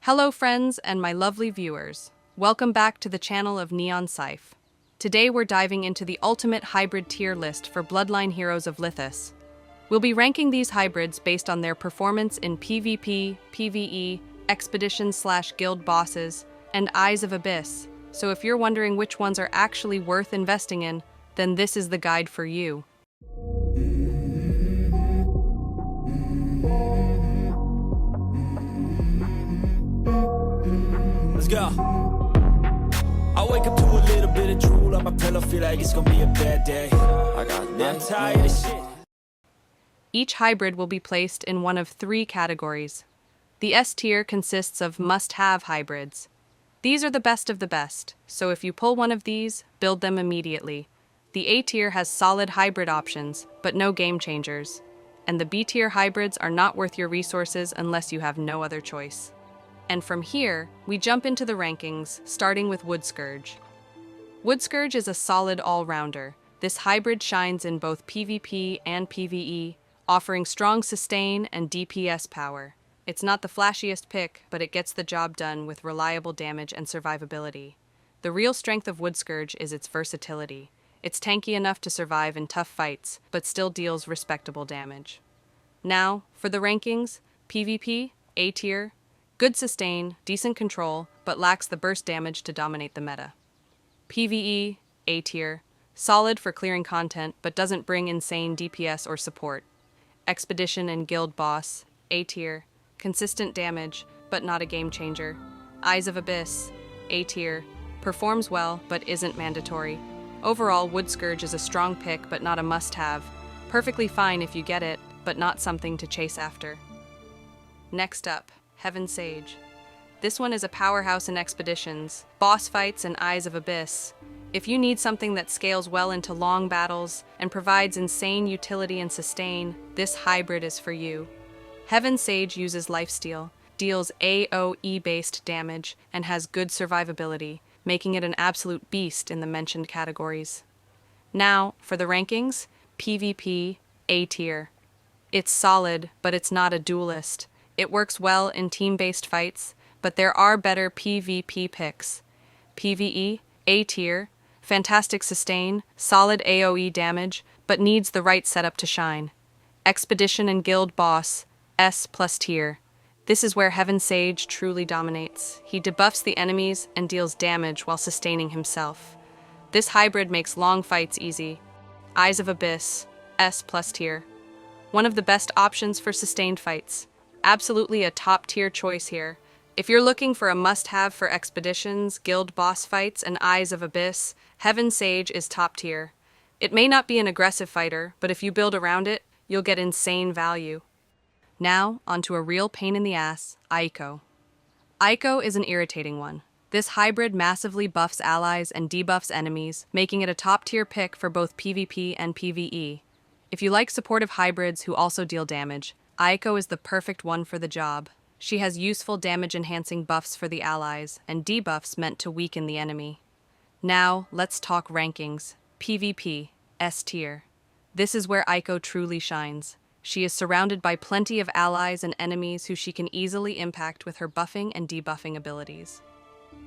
Hello friends and my lovely viewers. Welcome back to the channel of Neon Scythe. Today we're diving into the ultimate hybrid tier list for Bloodline heroes of Lithas. We'll be ranking these hybrids based on their performance in PvP, PvE, expedition/guild bosses, and Eyes of Abyss. So if you're wondering which ones are actually worth investing in, then this is the guide for you. Let's go. I wake up to a little bit of drool on my pillow, feel like it's gonna be a bad day. I'm tired of shit. Each hybrid will be placed in one of three categories. The S tier consists of must-have hybrids. These are the best of the best, so if you pull one of these, build them immediately. The A tier has solid hybrid options, but no game changers. And the B tier hybrids are not worth your resources unless you have no other choice. And from here, we jump into the rankings, starting with Scourge. Scourge is a solid all-rounder. This hybrid shines in both PvP and PvE, offering strong sustain and DPS power. It's not the flashiest pick, but it gets the job done with reliable damage and survivability. The real strength of Scourge is its versatility. It's tanky enough to survive in tough fights, but still deals respectable damage. Now, for the rankings, PvP, A tier, good sustain, decent control, but lacks the burst damage to dominate the meta. PvE, A tier, solid for clearing content, but doesn't bring insane DPS or support. Expedition and guild boss, A tier, consistent damage, but not a game changer. Eyes of Abyss, A tier, performs well, but isn't mandatory. Overall, Scourge is a strong pick, but not a must-have. Perfectly fine if you get it, but not something to chase after. Next up, Heaven Sage. This one is a powerhouse in expeditions, boss fights, and Eyes of Abyss. If you need something that scales well into long battles and provides insane utility and sustain, this hybrid is for you. Heaven Sage uses lifesteal, deals AoE-based damage, and has good survivability, making it an absolute beast in the mentioned categories. Now, for the rankings, PvP, A tier. It's solid, but it's not a duelist. It works well in team-based fights, but there are better PvP picks. PvE, A tier, fantastic sustain, solid AoE damage, but needs the right setup to shine. Expedition and guild boss, S+ tier. This is where Heaven Sage truly dominates. He debuffs the enemies and deals damage while sustaining himself. This hybrid makes long fights easy. Eyes of Abyss, S+ tier. One of the best options for sustained fights. Absolutely a top-tier choice here. If you're looking for a must-have for expeditions, guild boss fights, and Eyes of Abyss, Heaven Sage is top tier. It may not be an aggressive fighter, but if you build around it, you'll get insane value. Now, onto a real pain in the ass, Aiko. Aiko is an irritating one. This hybrid massively buffs allies and debuffs enemies, making it a top-tier pick for both PvP and PvE. If you like supportive hybrids who also deal damage, Aiko is the perfect one for the job. She has useful damage-enhancing buffs for the allies, and debuffs meant to weaken the enemy. Now, let's talk rankings. PvP, S tier. This is where Aiko truly shines. She is surrounded by plenty of allies and enemies who she can easily impact with her buffing and debuffing abilities.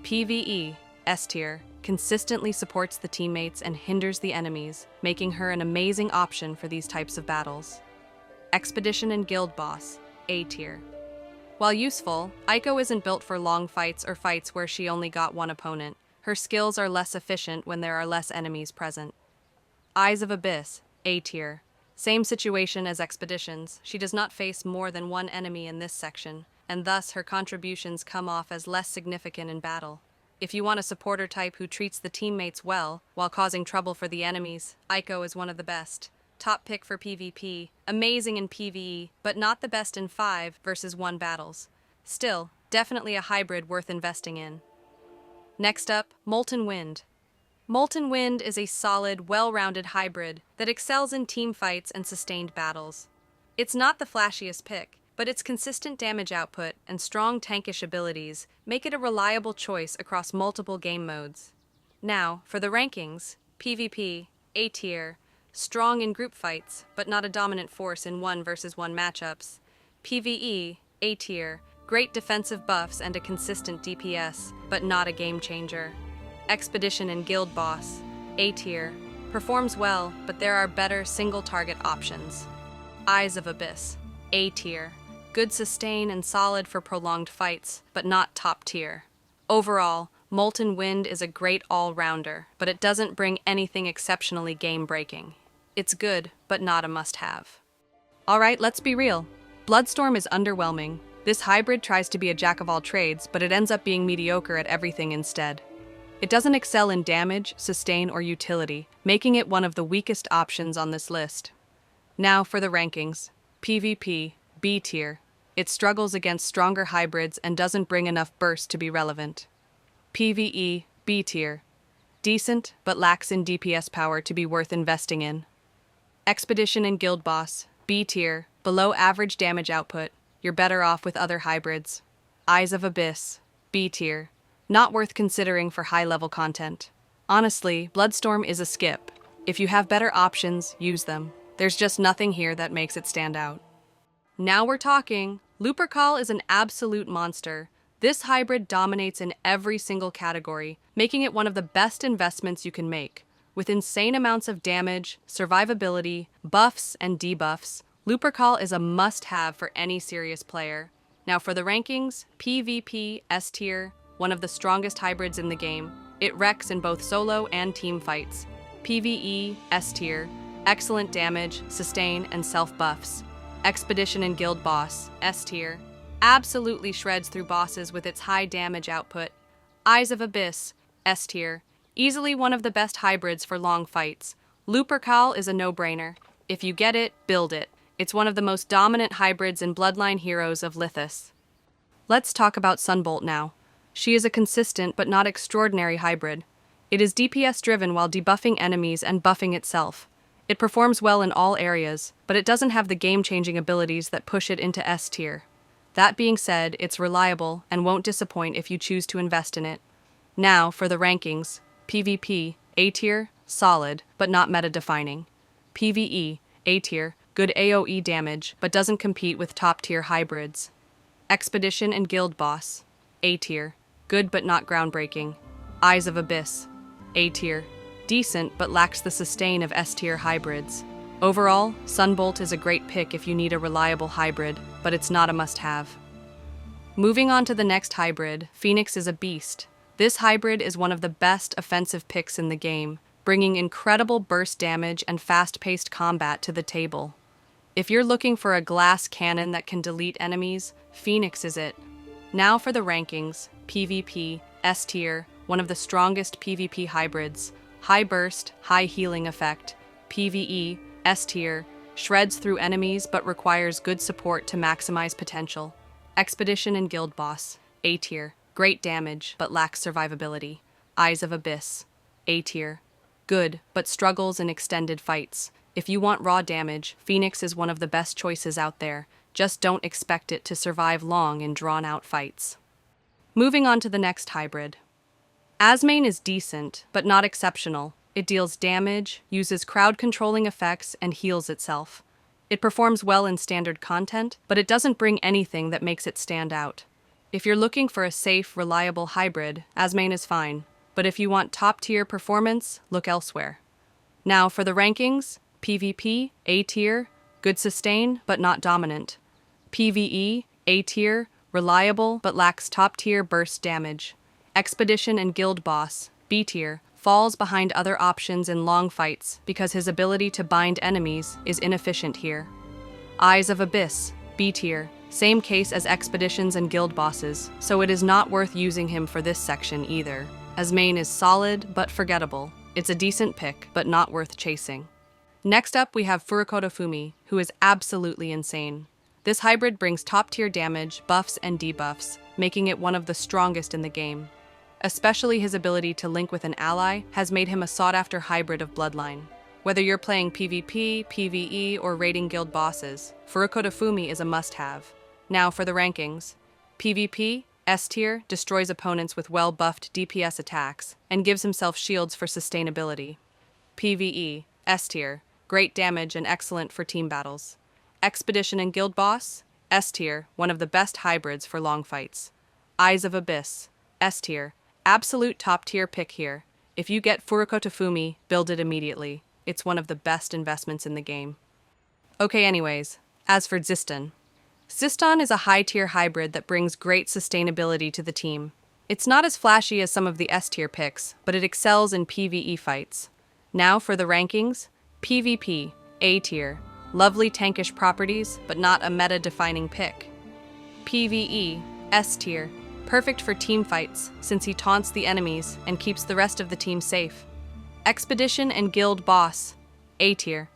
PvE, S tier, consistently supports the teammates and hinders the enemies, making her an amazing option for these types of battles. Expedition and guild boss, A tier. While useful, Aiko isn't built for long fights or fights where she only got one opponent. Her skills are less efficient when there are less enemies present. Eyes of Abyss, A tier. Same situation as expeditions. She does not face more than one enemy in this section, and thus her contributions come off as less significant in battle. If you want a supporter type who treats the teammates well while causing trouble for the enemies, Aiko is one of the best. Top pick for PvP, amazing in PvE, but not the best in 5 versus 1 battles. Still, definitely a hybrid worth investing in. Next up, Molten Wind. Molten Wind is a solid, well-rounded hybrid that excels in team fights and sustained battles. It's not the flashiest pick, but its consistent damage output and strong tankish abilities make it a reliable choice across multiple game modes. Now, for the rankings, PvP, A tier, strong in group fights, but not a dominant force in 1 versus 1 matchups. PvE, A tier, Great defensive buffs and a consistent DPS, but not a game changer. Expedition and Guild Boss, A tier. Performs well, but there are better single-target options. Eyes of Abyss, A tier. Good sustain and solid for prolonged fights, but not top tier. Overall, Molten Wind is a great all-rounder, but it doesn't bring anything exceptionally game-breaking. It's good, but not a must-have. Alright, let's be real. Bloodstorm is underwhelming. This hybrid tries to be a jack-of-all-trades, but it ends up being mediocre at everything instead. It doesn't excel in damage, sustain, or utility, making it one of the weakest options on this list. Now for the rankings. PvP, B tier. It struggles against stronger hybrids and doesn't bring enough burst to be relevant. PvE, B tier. Decent, but lacks in DPS power to be worth investing in. Expedition and Guild Boss, B tier. Below average damage output. You're better off with other hybrids. Eyes of Abyss, B tier. Not worth considering for high-level content. Honestly, Bloodstorm is a skip. If you have better options, use them. There's just nothing here that makes it stand out. Now we're talking. Lupercal is an absolute monster. This hybrid dominates in every single category, making it one of the best investments you can make. With insane amounts of damage, survivability, buffs, and debuffs, Lupercal is a must-have for any serious player. Now for the rankings, PvP, S tier, one of the strongest hybrids in the game. It wrecks in both solo and team fights. PvE, S tier, excellent damage, sustain, and self-buffs. Expedition and Guild Boss, S tier, absolutely shreds through bosses with its high damage output. Eyes of Abyss, S tier, easily one of the best hybrids for long fights. Lupercal is a no-brainer. If you get it, build it. It's one of the most dominant hybrids in Bloodline heroes of Lithas. Let's talk about Sunbolt now. She is a consistent but not extraordinary hybrid. It is DPS driven while debuffing enemies and buffing itself. It performs well in all areas, but it doesn't have the game-changing abilities that push it into S tier. That being said, it's reliable and won't disappoint if you choose to invest in it. Now, for the rankings. PvP, A tier, solid, but not meta-defining. PvE, A tier, good AoE damage, but doesn't compete with top-tier hybrids. Expedition and Guild Boss, A tier, good but not groundbreaking. Eyes of Abyss, A tier, decent but lacks the sustain of S-tier hybrids. Overall, Sunbolt is a great pick if you need a reliable hybrid, but it's not a must-have. Moving on to the next hybrid, Phoenix is a beast. This hybrid is one of the best offensive picks in the game, bringing incredible burst damage and fast-paced combat to the table. If you're looking for a glass cannon that can delete enemies, Phoenix is it. Now for the rankings. PvP, S tier, one of the strongest PvP hybrids. High burst, high healing effect. PvE, S tier, shreds through enemies but requires good support to maximize potential. Expedition and Guild Boss, A tier, great damage but lacks survivability. Eyes of Abyss, A tier, good but struggles in extended fights. If you want raw damage, Phoenix is one of the best choices out there. Just don't expect it to survive long in drawn-out fights. Moving on to the next hybrid. Ashmayne is decent, but not exceptional. It deals damage, uses crowd-controlling effects, and heals itself. It performs well in standard content, but it doesn't bring anything that makes it stand out. If you're looking for a safe, reliable hybrid, Ashmayne is fine. But if you want top-tier performance, look elsewhere. Now for the rankings. PvP, A tier, good sustain, but not dominant. PvE, A tier, reliable, but lacks top-tier burst damage. Expedition and Guild Boss, B tier, falls behind other options in long fights because his ability to bind enemies is inefficient here. Eyes of Abyss, B tier, same case as Expeditions and Guild Bosses, so it is not worth using him for this section either. Ashmayne is solid, but forgettable. It's a decent pick, but not worth chasing. Next up, we have Fumiko, who is absolutely insane. This hybrid brings top-tier damage, buffs, and debuffs, making it one of the strongest in the game. Especially his ability to link with an ally has made him a sought-after hybrid of Bloodline. Whether you're playing PvP, PvE, or raiding guild bosses, Fumiko is a must-have. Now for the rankings. PvP, S tier, destroys opponents with well-buffed DPS attacks, and gives himself shields for sustainability. PvE, S tier, great damage and excellent for team battles. Expedition and Guild Boss, S tier, one of the best hybrids for long fights. Eyes of Abyss, S tier, absolute top tier pick here. If you get Fumiko to Fumi, build it immediately. It's one of the best investments in the game. Okay, anyways, as for Zyon. Zyon is a high-tier hybrid that brings great sustainability to the team. It's not as flashy as some of the S-tier picks, but it excels in PvE fights. Now for the rankings. PvP, A tier. Lovely tankish properties, but not a meta-defining pick. PvE, S tier. Perfect for team fights, since he taunts the enemies and keeps the rest of the team safe. Expedition and Guild Boss, A tier.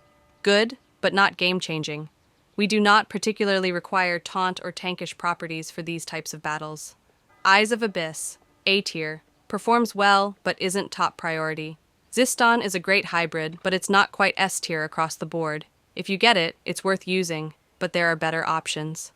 Good, but not game-changing. We do not particularly require taunt or tankish properties for these types of battles. Eyes of Abyss, A tier. Performs well, but isn't top priority. Zyon is a great hybrid, but it's not quite S tier across the board. If you get it, it's worth using, but there are better options.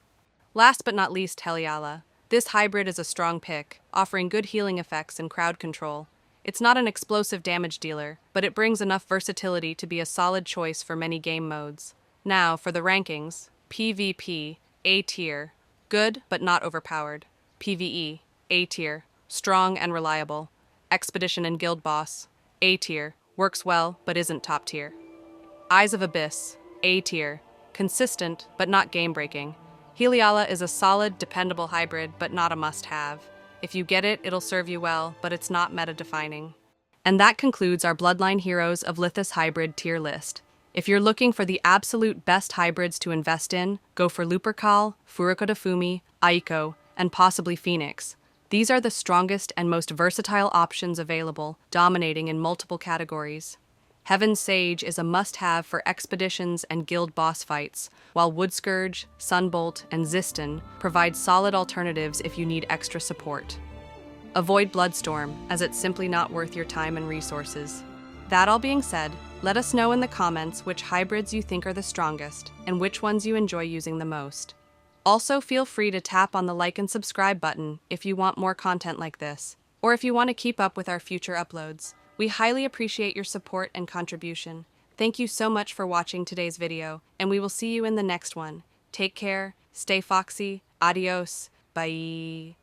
Last but not least, Heliala. This hybrid is a strong pick, offering good healing effects and crowd control. It's not an explosive damage dealer, but it brings enough versatility to be a solid choice for many game modes. Now, for the rankings. PvP, A tier. Good, but not overpowered. PvE, A tier. Strong and reliable. Expedition and Guild Boss, A tier. Works well, but isn't top tier. Eyes of Abyss, A tier. Consistent, but not game-breaking. Heliala is a solid, dependable hybrid, but not a must-have. If you get it, it'll serve you well, but it's not meta-defining. And that concludes our Bloodline Heroes of Lithas hybrid tier list. If you're looking for the absolute best hybrids to invest in, go for Lupercal, Fumiko to Fumi, Aiko, and possibly Phoenix. These are the strongest and most versatile options available, dominating in multiple categories. Heaven Sage is a must-have for expeditions and guild boss fights, while Wood Scourge, Sunbolt, and Zyon provide solid alternatives if you need extra support. Avoid Bloodstorm, as it's simply not worth your time and resources. That all being said, let us know in the comments which hybrids you think are the strongest, and which ones you enjoy using the most. Also, feel free to tap on the like and subscribe button if you want more content like this, or if you want to keep up with our future uploads. We highly appreciate your support and contribution. Thank you so much for watching today's video, and we will see you in the next one. Take care, stay foxy, adios, bye.